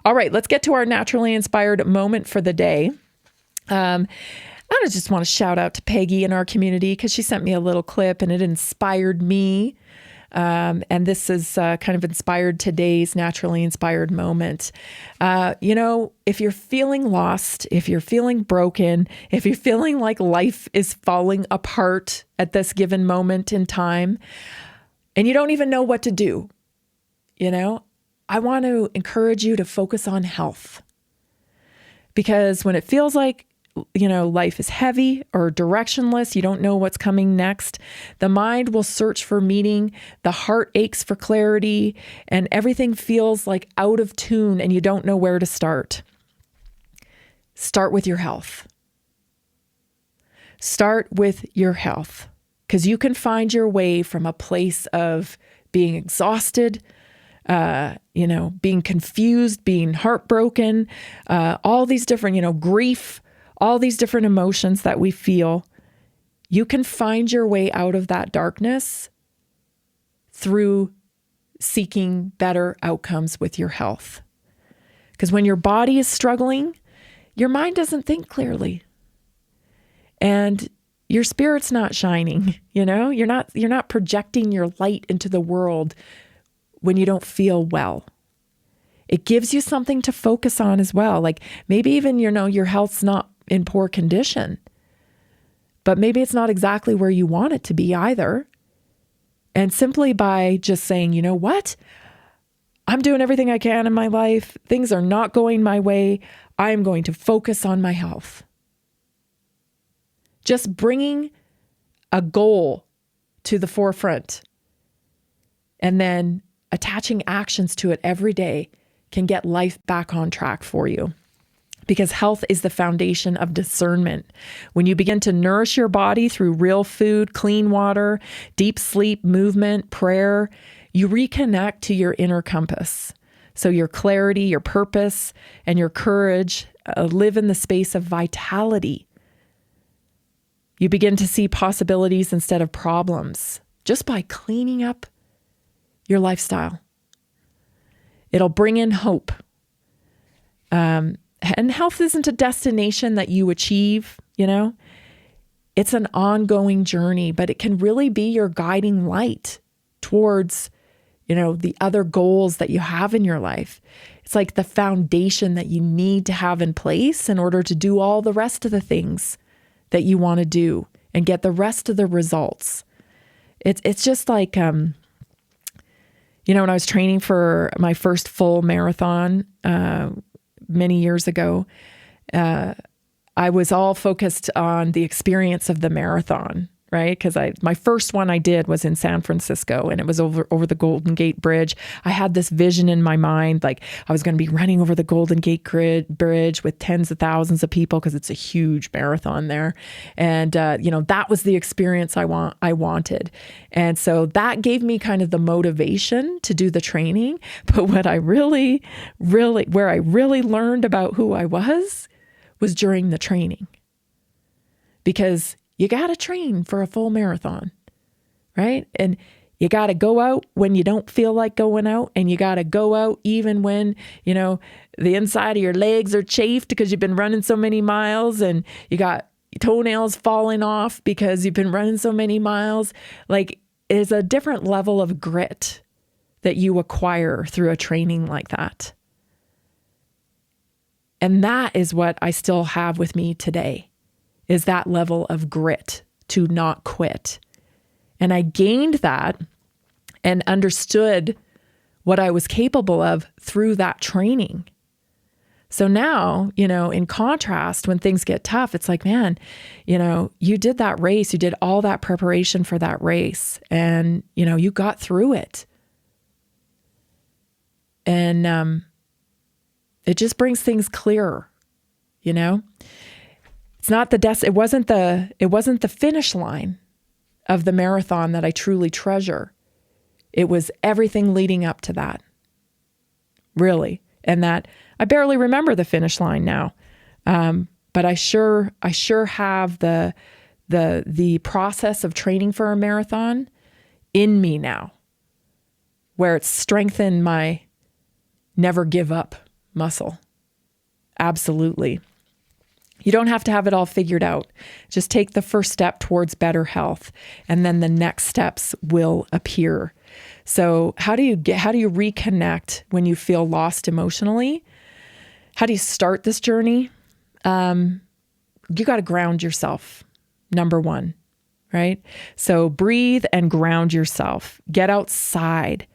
All right, let's get to our naturally inspired moment for the day. I just want to shout out to Peggy in our community because she sent me a little clip and it inspired me. And this is kind of inspired today's naturally inspired moment. If you're feeling lost, if you're feeling broken, if you're feeling like life is falling apart at this given moment in time, and you don't even know what to do, I want to encourage you to focus on health. Because when it feels like, life is heavy or directionless, you don't know what's coming next, the mind will search for meaning, the heart aches for clarity, and everything feels like out of tune and you don't know where to start. Start with your health. Start with your health, because you can find your way from a place of being exhausted, being confused, being heartbroken, all these different, grief, all these different emotions that we feel. You can find your way out of that darkness through seeking better outcomes with your health. Because when your body is struggling, your mind doesn't think clearly. And your spirit's not shining, You're not projecting your light into the world when you don't feel well. It gives you something to focus on as well. Like maybe even, your health's not in poor condition, but maybe it's not exactly where you want it to be either. And simply by just saying, you know what? I'm doing everything I can in my life. Things are not going my way. I am going to focus on my health. Just bringing a goal to the forefront and then attaching actions to it every day can get life back on track for you. Because health is the foundation of discernment. When you begin to nourish your body through real food, clean water, deep sleep, movement, prayer, you reconnect to your inner compass. So your clarity, your purpose, and your courage live in the space of vitality. You begin to see possibilities instead of problems just by cleaning up your lifestyle. It'll bring in hope. And health isn't a destination that you achieve, It's an ongoing journey, but it can really be your guiding light towards, the other goals that you have in your life. It's like the foundation that you need to have in place in order to do all the rest of the things that you want to do and get the rest of the results. It's just like, when I was training for my first full marathon, many years ago, I was all focused on the experience of the marathon, right? Because my first one I did was in San Francisco, and it was over the Golden Gate Bridge. I had this vision in my mind, like I was going to be running over the Golden Gate Bridge with tens of thousands of people, because it's a huge marathon there. And, that was the experience I wanted. And so that gave me kind of the motivation to do the training. But what I really, where I really learned about who I was during the training. Because you got to train for a full marathon, right? And you got to go out when you don't feel like going out, and you got to go out even when, the inside of your legs are chafed because you've been running so many miles, and you got toenails falling off because you've been running so many miles. Like, it's a different level of grit that you acquire through a training like that. And that is what I still have with me today, is that level of grit to not quit. And I gained that and understood what I was capable of through that training. So now, in contrast, when things get tough, it's like, man, you did that race, you did all that preparation for that race, and, you got through it. And it just brings things clearer, It's not it wasn't the finish line of the marathon that I truly treasure. It was everything leading up to that. Really. And that I barely remember the finish line now. But I sure have the process of training for a marathon in me now, where it's strengthened my never give up muscle. Absolutely. You don't have to have it all figured out. Just take the first step towards better health, and then the next steps will appear. So how do you reconnect when you feel lost emotionally? How do you start this journey? You got to ground yourself. Number one, right? So breathe and ground yourself. Get outside.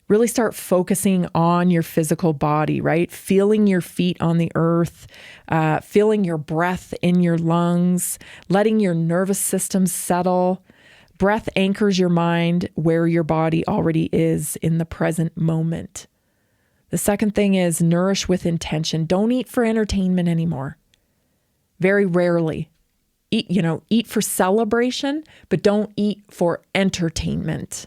Really start focusing on your physical body, right? Feeling your feet on the earth, feeling your breath in your lungs, letting your nervous system settle. Breath anchors your mind where your body already is in the present moment. The second thing is nourish with intention. Don't eat for entertainment anymore. Very rarely. Eat for celebration, but don't eat for entertainment.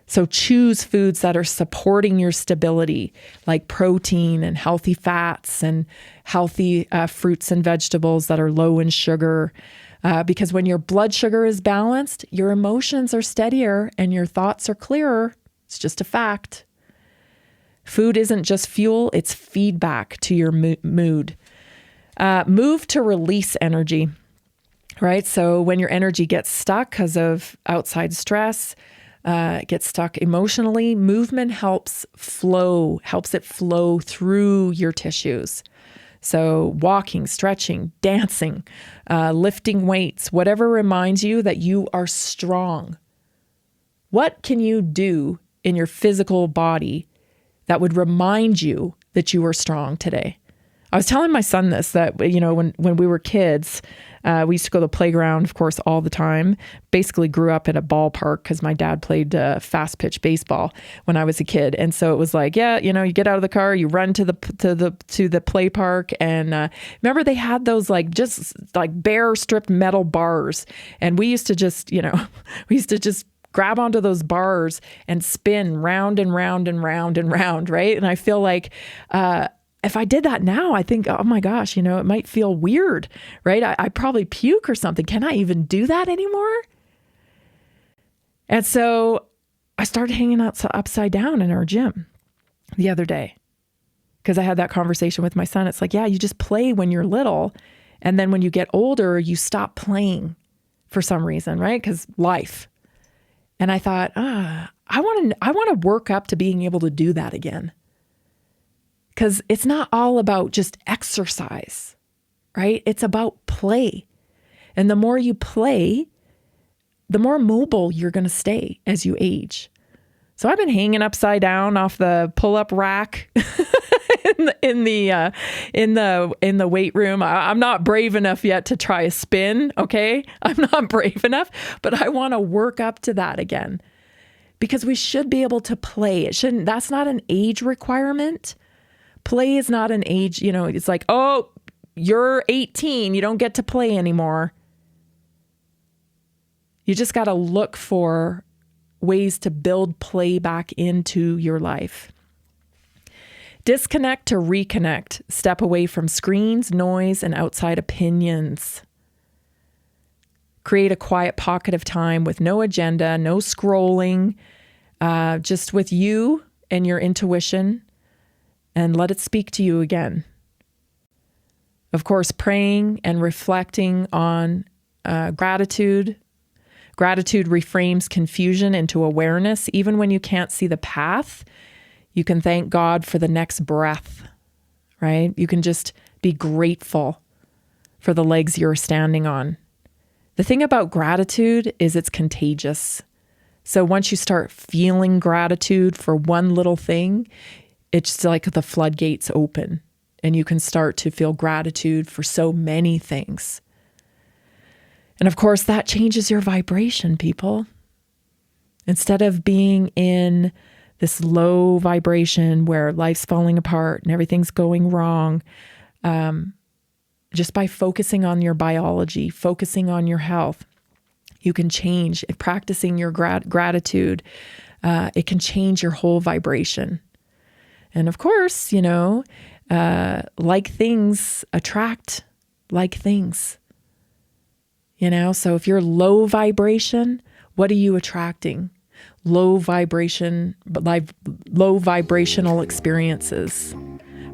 So choose foods that are supporting your stability, like protein and healthy fats and healthy fruits and vegetables that are low in sugar. Because when your blood sugar is balanced, your emotions are steadier and your thoughts are clearer. It's just a fact. Food isn't just fuel, it's feedback to your mood. Move to release energy, right? So when your energy gets stuck because of outside stress, gets stuck emotionally, movement helps it flow through your tissues. So walking, stretching, dancing, lifting weights, whatever reminds you that you are strong. What can you do in your physical body that would remind you that you are strong today? I was telling my son this, that, when we were kids, we used to go to the playground, of course, all the time. Basically grew up at a ballpark because my dad played fast pitch baseball when I was a kid. And so it was like, you get out of the car, you run to the play park. And remember they had those just bare stripped metal bars. And we used to just grab onto those bars and spin round and round and round and round, right? And I feel like, if I did that now, I think, oh my gosh, it might feel weird, right? I probably puke or something. Can I even do that anymore? And so I started hanging out upside down in our gym the other day because I had that conversation with my son. It's like, yeah, you just play when you're little. And then when you get older, you stop playing for some reason, right? Because life. And I thought, I want to work up to being able to do that again. Because it's not all about just exercise, right? It's about play. And the more you play, the more mobile you're going to stay as you age. So I've been hanging upside down off the pull-up rack in the weight room. I'm not brave enough yet to try a spin, okay? I'm not brave enough, but I want to work up to that again. Because we should be able to play. That's not an age requirement. Play is not an age, it's like, oh, you're 18, you don't get to play anymore. You just got to look for ways to build play back into your life. Disconnect to reconnect. Step away from screens, noise, and outside opinions. Create a quiet pocket of time with no agenda, no scrolling, just with you and your intuition. And let it speak to you again. Of course, praying and reflecting on gratitude. Gratitude reframes confusion into awareness. Even when you can't see the path, you can thank God for the next breath, right? You can just be grateful for the legs you're standing on. The thing about gratitude is it's contagious. So once you start feeling gratitude for one little thing, it's like the floodgates open and you can start to feel gratitude for so many things. And of course, that changes your vibration, people. Instead of being in this low vibration where life's falling apart and everything's going wrong, just by focusing on your biology, focusing on your health, you can change. Practicing your gratitude, it can change your whole vibration. And of course, like things attract like things. So if you're low vibration, what are you attracting? low vibrational experiences.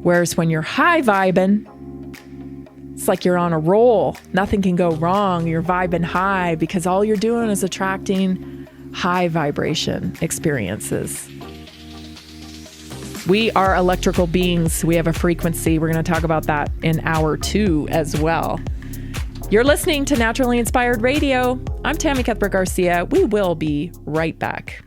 Whereas when you're high vibing, it's like you're on a roll. Nothing can go wrong. You're vibing high because all you're doing is attracting high vibration experiences. We are electrical beings. We have a frequency. We're going to talk about that in hour 2 as well. You're listening to Naturally Inspired Radio. I'm Tammy Cuthbert Garcia. We will be right back.